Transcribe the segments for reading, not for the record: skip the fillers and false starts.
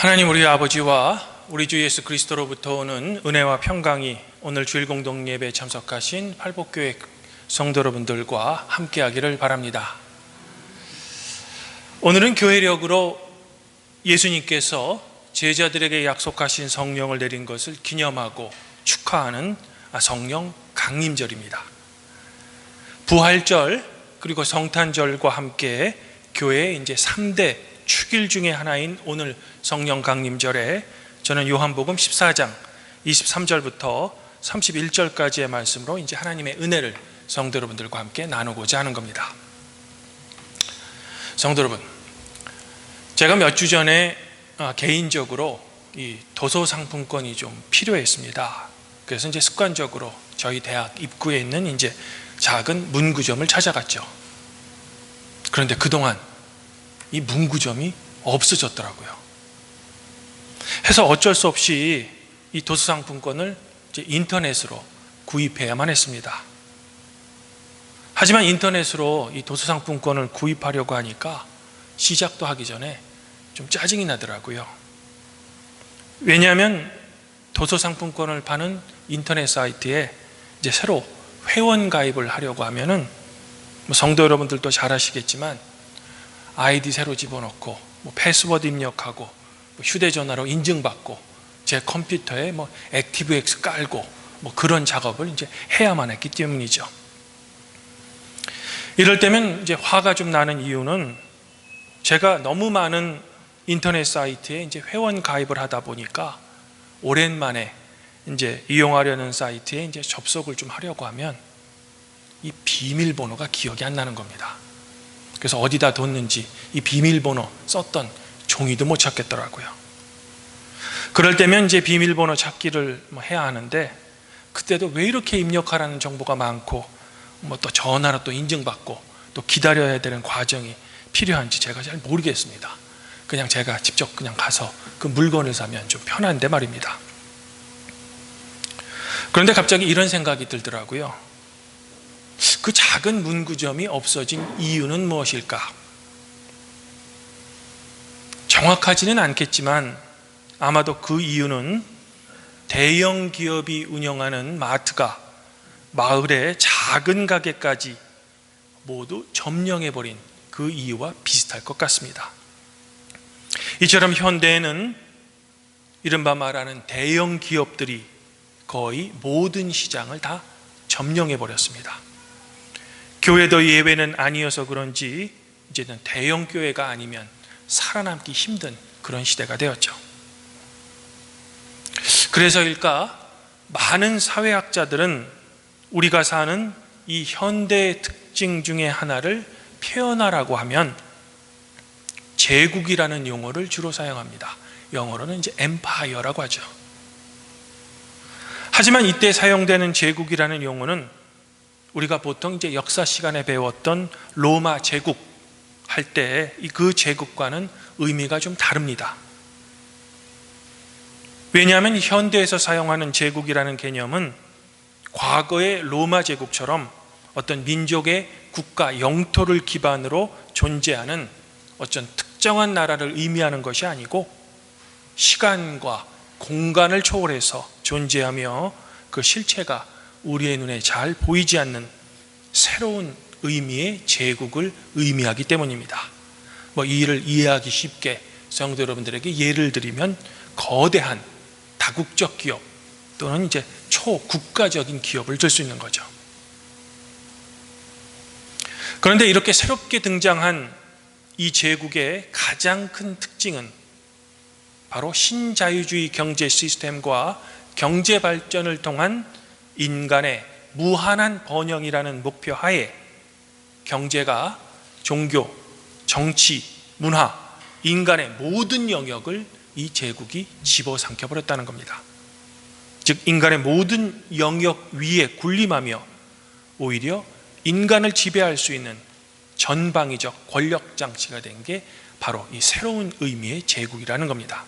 하나님 우리 아버지와 우리 주 예수 그리스도로부터 오는 은혜와 평강이 오늘 주일 공동 예배에 참석하신 팔복교회 성도 여러분들과 함께하기를 바랍니다. 오늘은 교회력으로 예수님께서 제자들에게 약속하신 성령을 내린 것을 기념하고 축하하는 성령 강림절입니다. 부활절 그리고 성탄절과 함께 교회의 이제 3대 축일 중에 하나인 오늘 성령 강림절에 저는 요한복음 14장 23절부터 31절까지의 말씀으로 이제 하나님의 은혜를 성도 여러분들과 함께 나누고자 하는 겁니다. 성도 여러분, 제가 몇 주 전에 개인적으로 이 도서 상품권이 좀 필요했습니다. 그래서 이제 습관적으로 저희 대학 입구에 있는 이제 작은 문구점을 찾아갔죠. 그런데 그동안 이 문구점이 없어졌더라고요. 해서 어쩔 수 없이 이 도서상품권을 이제 인터넷으로 구입해야만 했습니다. 하지만 인터넷으로 이 도서상품권을 구입하려고 하니까 시작도 하기 전에 좀 짜증이 나더라고요. 왜냐하면 도서상품권을 파는 인터넷 사이트에 이제 새로 회원 가입을 하려고 하면은 성도 여러분들도 잘 아시겠지만 아이디 새로 집어넣고 패스워드 입력하고 휴대전화로 인증받고 제 컴퓨터에 액티브엑스 깔고 그런 작업을 이제 해야만 했기 때문이죠. 이럴 때면 이제 화가 좀 나는 이유는 제가 너무 많은 인터넷 사이트에 이제 회원 가입을 하다 보니까 오랜만에 이제 이용하려는 사이트에 이제 접속을 좀 하려고 하면 이 비밀번호가 기억이 안 나는 겁니다. 그래서 어디다 뒀는지 이 비밀번호 썼던 종이도 못 찾겠더라고요. 그럴 때면 이제 비밀번호 찾기를 해야 하는데 그때도 왜 이렇게 입력하라는 정보가 많고 또 전화로 또 인증받고 또 기다려야 되는 과정이 필요한지 제가 잘 모르겠습니다. 그냥 제가 직접 그냥 가서 그 물건을 사면 좀 편한데 말입니다. 그런데 갑자기 이런 생각이 들더라고요. 그 작은 문구점이 없어진 이유는 무엇일까? 정확하지는 않겠지만 아마도 그 이유는 대형 기업이 운영하는 마트가 마을의 작은 가게까지 모두 점령해버린 그 이유와 비슷할 것 같습니다. 이처럼 현대에는 이른바 말하는 대형 기업들이 거의 모든 시장을 다 점령해버렸습니다. 교회도 예외는 아니어서 그런지 이제는 대형 교회가 아니면 살아남기 힘든 그런 시대가 되었죠. 그래서일까 많은 사회학자들은 우리가 사는 이 현대의 특징 중에 하나를 표현하라고 하면 제국이라는 용어를 주로 사용합니다. 영어로는 이제 empire라고 하죠. 하지만 이때 사용되는 제국이라는 용어는 우리가 보통 이제 역사 시간에 배웠던 로마 제국 할 때 그 제국과는 의미가 좀 다릅니다. 왜냐하면 현대에서 사용하는 제국이라는 개념은 과거의 로마 제국처럼 어떤 민족의 국가 영토를 기반으로 존재하는 어떤 특정한 나라를 의미하는 것이 아니고 시간과 공간을 초월해서 존재하며 그 실체가 우리의 눈에 잘 보이지 않는 새로운 의미의 제국을 의미하기 때문입니다. 이 일을 이해하기 쉽게 성도 여러분들에게 예를 들면 거대한 다국적 기업 또는 이제 초국가적인 기업을 들 수 있는 거죠. 그런데 이렇게 새롭게 등장한 이 제국의 가장 큰 특징은 바로 신자유주의 경제 시스템과 경제 발전을 통한 인간의 무한한 번영이라는 목표 하에 경제가 종교, 정치, 문화, 인간의 모든 영역을 이 제국이 집어삼켜버렸다는 겁니다. 즉 인간의 모든 영역 위에 군림하며 오히려 인간을 지배할 수 있는 전방위적 권력 장치가 된 게 바로 이 새로운 의미의 제국이라는 겁니다.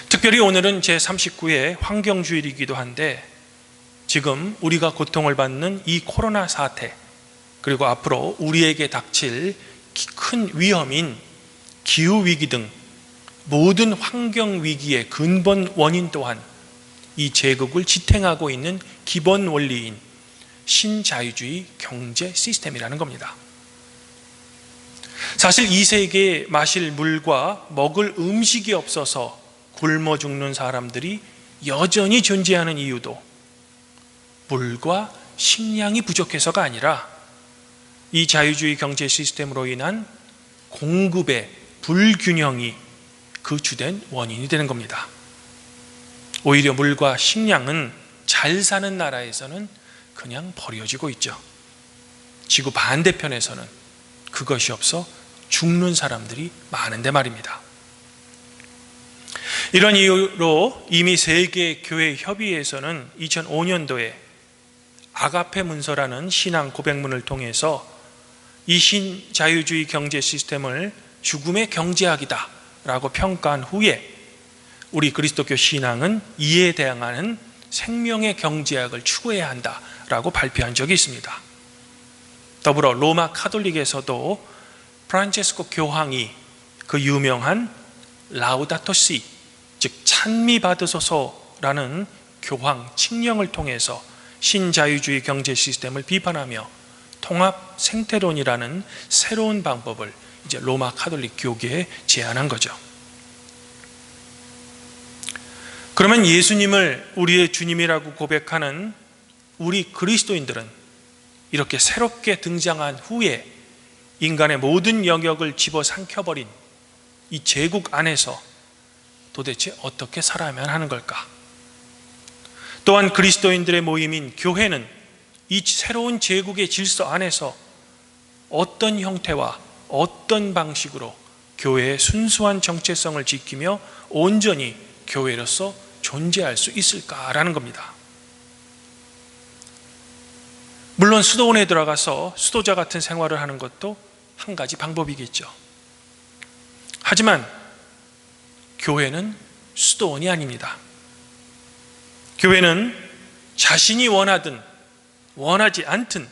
특별히 오늘은 제39회 환경주일이기도 한데 지금 우리가 고통을 받는 이 코로나 사태 그리고 앞으로 우리에게 닥칠 큰 위험인 기후위기 등 모든 환경 위기의 근본 원인 또한 이 제국을 지탱하고 있는 기본 원리인 신자유주의 경제 시스템이라는 겁니다. 사실 이 세계에 마실 물과 먹을 음식이 없어서 굶어 죽는 사람들이 여전히 존재하는 이유도 물과 식량이 부족해서가 아니라 이 자유주의 경제 시스템으로 인한 공급의 불균형이 그 주된 원인이 되는 겁니다. 오히려 물과 식량은 잘 사는 나라에서는 그냥 버려지고 있죠. 지구 반대편에서는 그것이 없어 죽는 사람들이 많은데 말입니다. 이런 이유로 이미 세계교회협의회에서는 2005년도에 아가페 문서라는 신앙 고백문을 통해서 이 신자유주의 경제 시스템을 죽음의 경제학이다 라고 평가한 후에 우리 그리스도교 신앙은 이에 대항하는 생명의 경제학을 추구해야 한다라고 발표한 적이 있습니다. 더불어 로마 카톨릭에서도 프란체스코 교황이 그 유명한 라우다토 시, 즉 찬미 받으소서라는 교황 칙령을 통해서 신자유주의 경제 시스템을 비판하며 통합 생태론이라는 새로운 방법을 이제 로마 카톨릭 교계에 제안한 거죠. 그러면 예수님을 우리의 주님이라고 고백하는 우리 그리스도인들은 이렇게 새롭게 등장한 후에 인간의 모든 영역을 집어삼켜버린 이 제국 안에서 도대체 어떻게 살아야만 하는 걸까? 또한 그리스도인들의 모임인 교회는 이 새로운 제국의 질서 안에서 어떤 형태와 어떤 방식으로 교회의 순수한 정체성을 지키며 온전히 교회로서 존재할 수 있을까라는 겁니다. 물론 수도원에 들어가서 수도자 같은 생활을 하는 것도 한 가지 방법이겠죠. 하지만 교회는 수도원이 아닙니다. 교회는 자신이 원하든 원하지 않든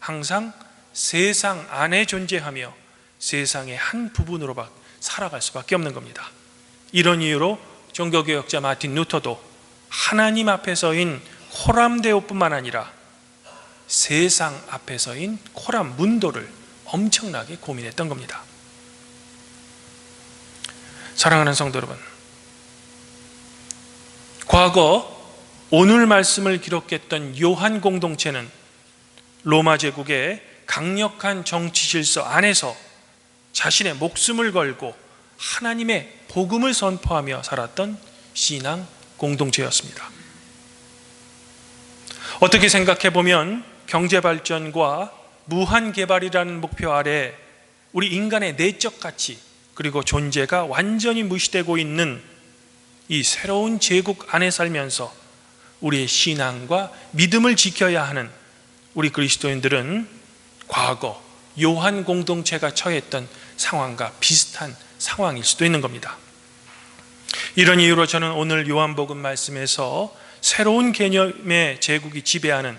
항상 세상 안에 존재하며 세상의 한 부분으로 살아갈 수밖에 없는 겁니다. 이런 이유로 종교개혁자 마틴 루터도 하나님 앞에 서인 코람데오뿐만 아니라 세상 앞에 서인 코람 문도를 엄청나게 고민했던 겁니다. 사랑하는 성도 여러분, 과거 오늘 말씀을 기록했던 요한 공동체는 로마 제국의 강력한 정치 질서 안에서 자신의 목숨을 걸고 하나님의 복음을 선포하며 살았던 신앙 공동체였습니다. 어떻게 생각해 보면 경제 발전과 무한 개발이라는 목표 아래 우리 인간의 내적 가치 그리고 존재가 완전히 무시되고 있는 이 새로운 제국 안에 살면서 우리의 신앙과 믿음을 지켜야 하는 우리 그리스도인들은 과거 요한 공동체가 처했던 상황과 비슷한 상황일 수도 있는 겁니다. 이런 이유로 저는 오늘 요한복음 말씀에서 새로운 개념의 제국이 지배하는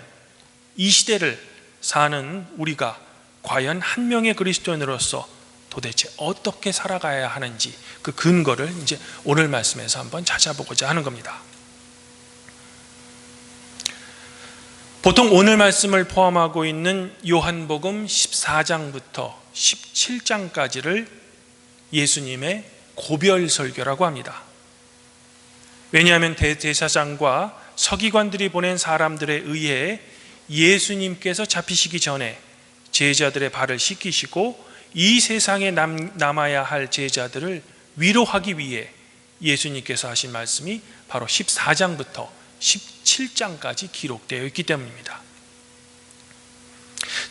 이 시대를 사는 우리가 과연 한 명의 그리스도인으로서 도대체 어떻게 살아가야 하는지 그 근거를 이제 오늘 말씀에서 한번 찾아보고자 하는 겁니다. 보통 오늘 말씀을 포함하고 있는 요한복음 14장부터 17장까지를 예수님의 고별 설교라고 합니다. 왜냐하면 대제사장과 서기관들이 보낸 사람들에 의해 예수님께서 잡히시기 전에 제자들의 발을 씻기시고 이 세상에 남아야 할 제자들을 위로하기 위해 예수님께서 하신 말씀이 바로 14장부터 17장까지 기록되어 있기 때문입니다.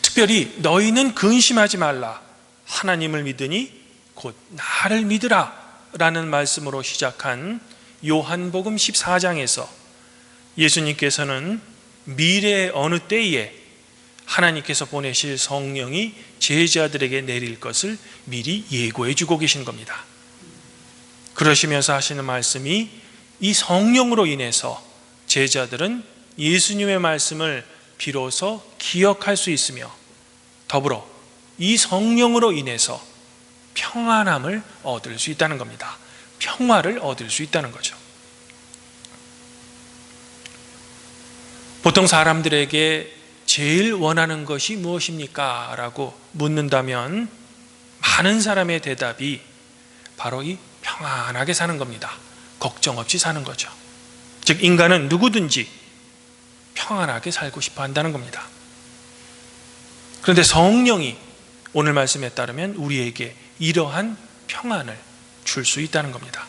특별히 너희는 근심하지 말라, 하나님을 믿으니 곧 나를 믿으라 라는 말씀으로 시작한 요한복음 14장에서 예수님께서는 미래의 어느 때에 하나님께서 보내실 성령이 제자들에게 내릴 것을 미리 예고해 주고 계신 겁니다. 그러시면서 하시는 말씀이 이 성령으로 인해서 제자들은 예수님의 말씀을 비로소 기억할 수 있으며 더불어 이 성령으로 인해서 평안함을 얻을 수 있다는 겁니다. 평화를 얻을 수 있다는 거죠. 보통 사람들에게 제일 원하는 것이 무엇입니까? 라고 묻는다면 많은 사람의 대답이 바로 이 평안하게 사는 겁니다. 걱정 없이 사는 거죠. 즉 인간은 누구든지 평안하게 살고 싶어 한다는 겁니다. 그런데 성령이 오늘 말씀에 따르면 우리에게 이러한 평안을 줄 수 있다는 겁니다.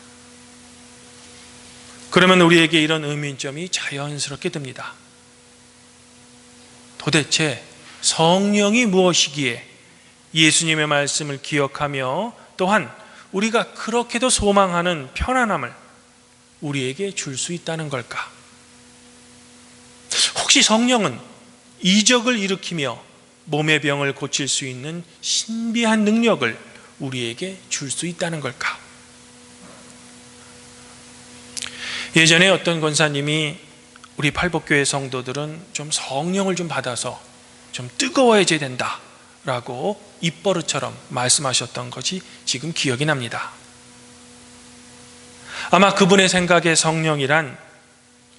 그러면 우리에게 이런 의문점이 자연스럽게 듭니다. 도대체 성령이 무엇이기에 예수님의 말씀을 기억하며 또한 우리가 그렇게도 소망하는 편안함을 우리에게 줄 수 있다는 걸까? 혹시 성령은 이적을 일으키며 몸의 병을 고칠 수 있는 신비한 능력을 우리에게 줄 수 있다는 걸까? 예전에 어떤 권사님이 우리 팔복교회 성도들은 좀 성령을 좀 받아서 좀 뜨거워져야 된다 라고 입버릇처럼 말씀하셨던 것이 지금 기억이 납니다. 아마 그분의 생각에 성령이란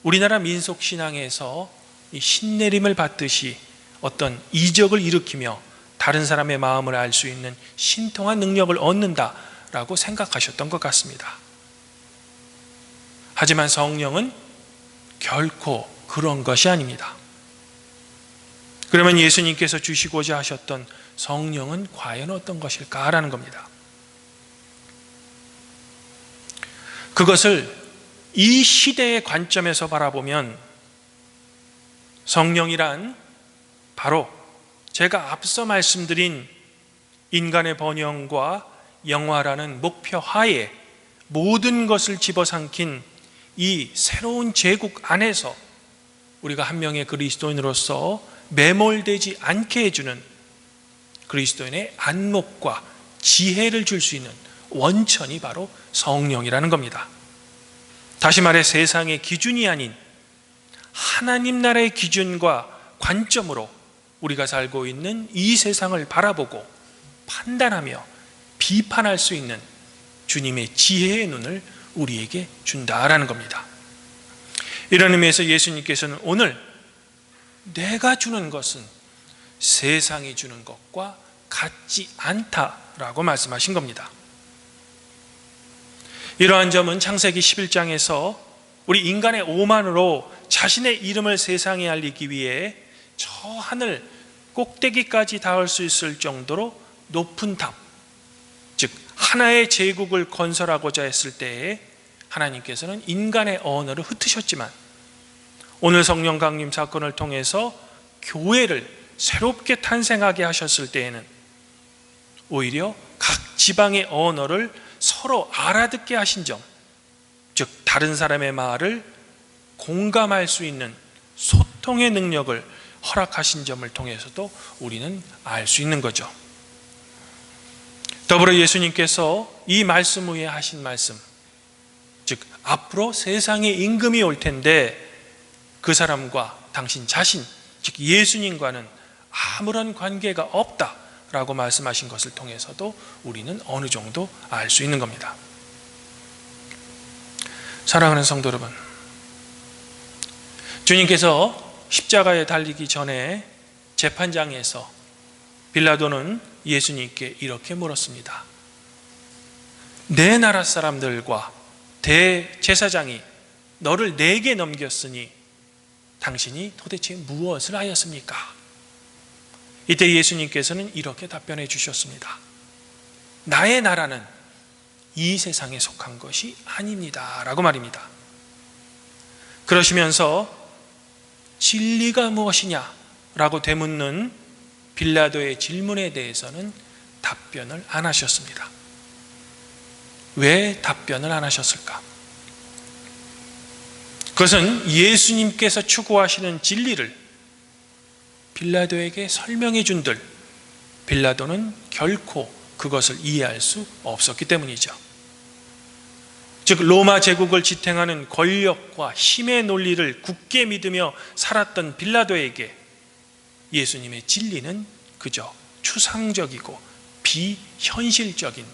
우리나라 민속신앙에서 이 신내림을 받듯이 어떤 이적을 일으키며 다른 사람의 마음을 알 수 있는 신통한 능력을 얻는다라고 생각하셨던 것 같습니다. 하지만 성령은 결코 그런 것이 아닙니다. 그러면 예수님께서 주시고자 하셨던 성령은 과연 어떤 것일까라는 겁니다. 그것을 이 시대의 관점에서 바라보면 성령이란 바로 제가 앞서 말씀드린 인간의 번영과 영화라는 목표 하에 모든 것을 집어삼킨 이 새로운 제국 안에서 우리가 한 명의 그리스도인으로서 매몰되지 않게 해주는 그리스도인의 안목과 지혜를 줄 수 있는 원천이 바로 성령이라는 겁니다. 다시 말해 세상의 기준이 아닌 하나님 나라의 기준과 관점으로 우리가 살고 있는 이 세상을 바라보고 판단하며 비판할 수 있는 주님의 지혜의 눈을 우리에게 준다라는 겁니다. 이런 의미에서 예수님께서는 오늘 내가 주는 것은 세상이 주는 것과 같지 않다라고 말씀하신 겁니다. 이러한 점은 창세기 11장에서 우리 인간의 오만으로 자신의 이름을 세상에 알리기 위해 저 하늘 꼭대기까지 닿을 수 있을 정도로 높은 탑, 즉 하나의 제국을 건설하고자 했을 때에 하나님께서는 인간의 언어를 흩으셨지만 오늘 성령 강림 사건을 통해서 교회를 새롭게 탄생하게 하셨을 때에는 오히려 각 지방의 언어를 서로 알아듣게 하신 점, 즉 다른 사람의 말을 공감할 수 있는 소통의 능력을 허락하신 점을 통해서도 우리는 알 수 있는 거죠. 더불어 예수님께서 이 말씀 후에 하신 말씀, 즉 앞으로 세상에 임금이 올 텐데 그 사람과 당신 자신, 즉 예수님과는 아무런 관계가 없다라고 말씀하신 것을 통해서도 우리는 어느 정도 알 수 있는 겁니다. 사랑하는 성도 여러분, 주님께서 십자가에 달리기 전에 재판장에서 빌라도는 예수님께 이렇게 물었습니다. 내 나라 사람들과 대제사장이 너를 내게 넘겼으니 당신이 도대체 무엇을 하였습니까? 이때 예수님께서는 이렇게 답변해 주셨습니다. 나의 나라는 이 세상에 속한 것이 아닙니다 라고 말입니다. 그러시면서 진리가 무엇이냐 라고 되묻는 빌라도의 질문에 대해서는 답변을 안 하셨습니다. 왜 답변을 안 하셨을까? 그것은 예수님께서 추구하시는 진리를 빌라도에게 설명해 준들 빌라도는 결코 그것을 이해할 수 없었기 때문이죠. 즉 로마 제국을 지탱하는 권력과 힘의 논리를 굳게 믿으며 살았던 빌라도에게 예수님의 진리는 그저 추상적이고 비현실적인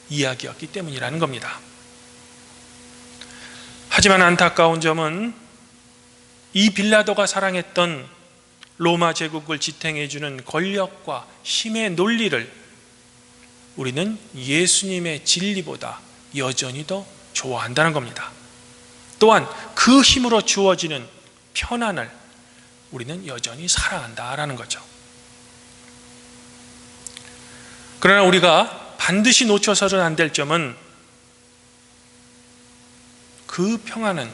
이야기였기 때문이라는 겁니다. 하지만 안타까운 점은 이 빌라도가 사랑했던 로마 제국을 지탱해주는 권력과 힘의 논리를 우리는 예수님의 진리보다 여전히 더 좋아한다는 겁니다. 또한 그 힘으로 주어지는 편안을 우리는 여전히 사랑한다라는 거죠. 그러나 우리가 반드시 놓쳐서는 안 될 점은 그 평안은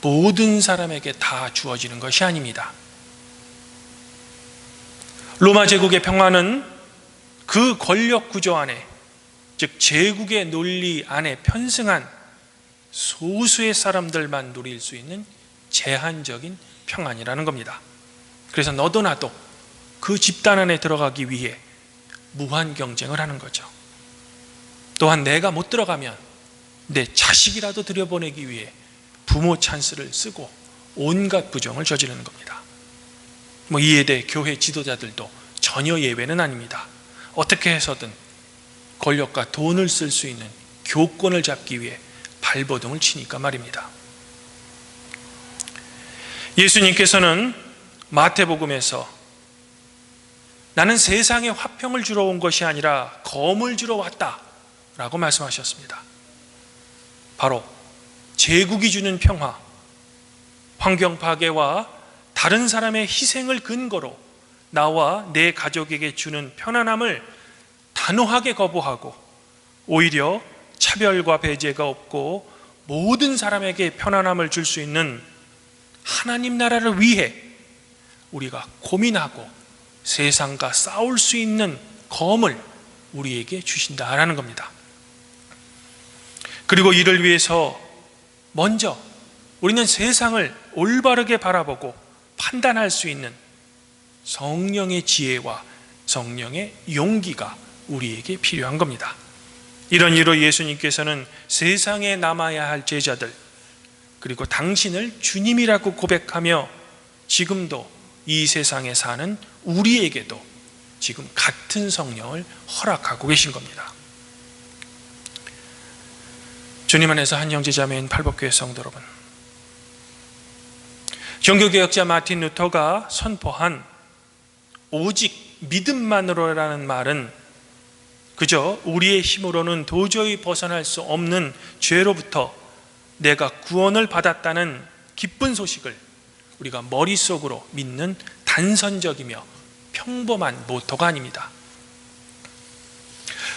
모든 사람에게 다 주어지는 것이 아닙니다. 로마 제국의 평안은 그 권력 구조 안에, 즉 제국의 논리 안에 편승한 소수의 사람들만 누릴 수 있는 제한적인 평안이라는 겁니다. 그래서 너도 나도 그 집단 안에 들어가기 위해 무한 경쟁을 하는 거죠. 또한 내가 못 들어가면 내 자식이라도 들여보내기 위해 부모 찬스를 쓰고 온갖 부정을 저지르는 겁니다. 이에 대해 교회 지도자들도 전혀 예외는 아닙니다. 어떻게 해서든 권력과 돈을 쓸 수 있는 교권을 잡기 위해 발버둥을 치니까 말입니다. 예수님께서는 마태복음에서 나는 세상에 화평을 주러 온 것이 아니라 검을 주러 왔다 라고 말씀하셨습니다. 바로 제국이 주는 평화, 환경 파괴와 다른 사람의 희생을 근거로 나와 내 가족에게 주는 편안함을 단호하게 거부하고 오히려 차별과 배제가 없고 모든 사람에게 편안함을 줄 수 있는 하나님 나라를 위해 우리가 고민하고 세상과 싸울 수 있는 검을 우리에게 주신다라는 겁니다. 그리고 이를 위해서 먼저 우리는 세상을 올바르게 바라보고 판단할 수 있는 성령의 지혜와 성령의 용기가 우리에게 필요한 겁니다. 이런 이유로 예수님께서는 세상에 남아야 할 제자들, 그리고 당신을 주님이라고 고백하며 지금도 이 세상에 사는 우리에게도 지금 같은 성령을 허락하고 계신 겁니다. 주님 안에서 한 형제자매인 팔복교회 성도 여러분, 종교개혁자 마틴 루터가 선포한 오직 믿음만으로라는 말은 그저 우리의 힘으로는 도저히 벗어날 수 없는 죄로부터 내가 구원을 받았다는 기쁜 소식을 우리가 머릿속으로 믿는 단선적이며 평범한 모토가 아닙니다.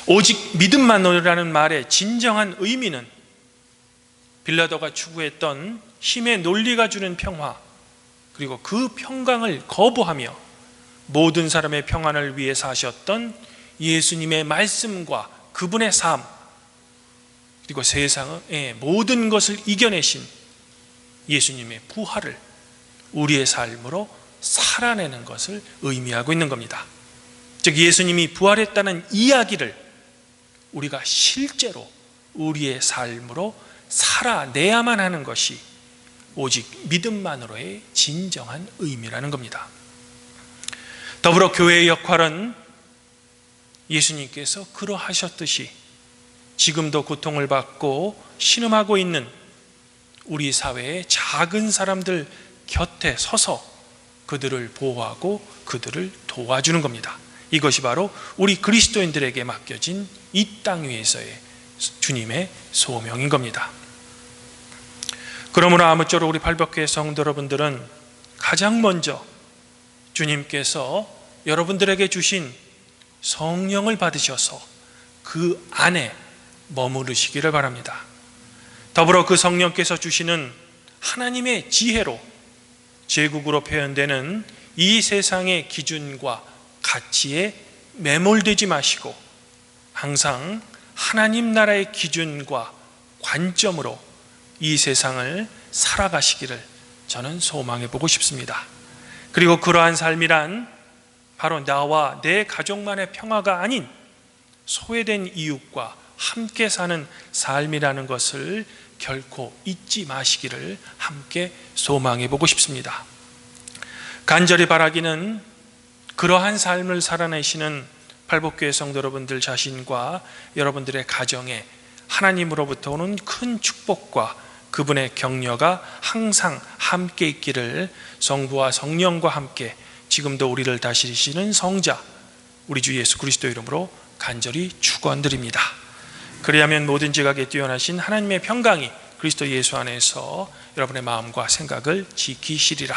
오직 믿음만으로라는 말의 진정한 의미는 빌라도가 추구했던 힘의 논리가 주는 평화, 그리고 그 평강을 거부하며 모든 사람의 평안을 위해 사셨던 예수님의 말씀과 그분의 삶, 그리고 세상의 모든 것을 이겨내신 예수님의 부활을 우리의 삶으로 살아내는 것을 의미하고 있는 겁니다. 즉 예수님이 부활했다는 이야기를 우리가 실제로 우리의 삶으로 살아내야만 하는 것이 오직 믿음만으로의 진정한 의미라는 겁니다. 더불어 교회의 역할은 예수님께서 그러하셨듯이 지금도 고통을 받고 신음하고 있는 우리 사회의 작은 사람들 곁에 서서 그들을 보호하고 그들을 도와주는 겁니다. 이것이 바로 우리 그리스도인들에게 맡겨진 이 땅 위에서의 주님의 소명인 겁니다. 그러므로 아무쪼록 우리 팔복교회 성도 여러분들은 가장 먼저 주님께서 여러분들에게 주신 성령을 받으셔서 그 안에 머무르시기를 바랍니다. 더불어 그 성령께서 주시는 하나님의 지혜로 제국으로 표현되는 이 세상의 기준과 가치에 매몰되지 마시고 항상 하나님 나라의 기준과 관점으로 이 세상을 살아가시기를 저는 소망해 보고 싶습니다. 그리고 그러한 삶이란 바로 나와 내 가족만의 평화가 아닌 소외된 이웃과 함께 사는 삶이라는 것을 결코 잊지 마시기를 함께 소망해 보고 싶습니다. 간절히 바라기는 그러한 삶을 살아내시는 팔복교회 성도 여러분들 자신과 여러분들의 가정에 하나님으로부터 오는 큰 축복과 그분의 격려가 항상 함께 있기를 성부와 성령과 함께 지금도 우리를 다스리시는 성자 우리 주 예수 그리스도 이름으로 간절히 축원드립니다. 그리하면 모든 지각에 뛰어나신 하나님의 평강이 그리스도 예수 안에서 여러분의 마음과 생각을 지키시리라.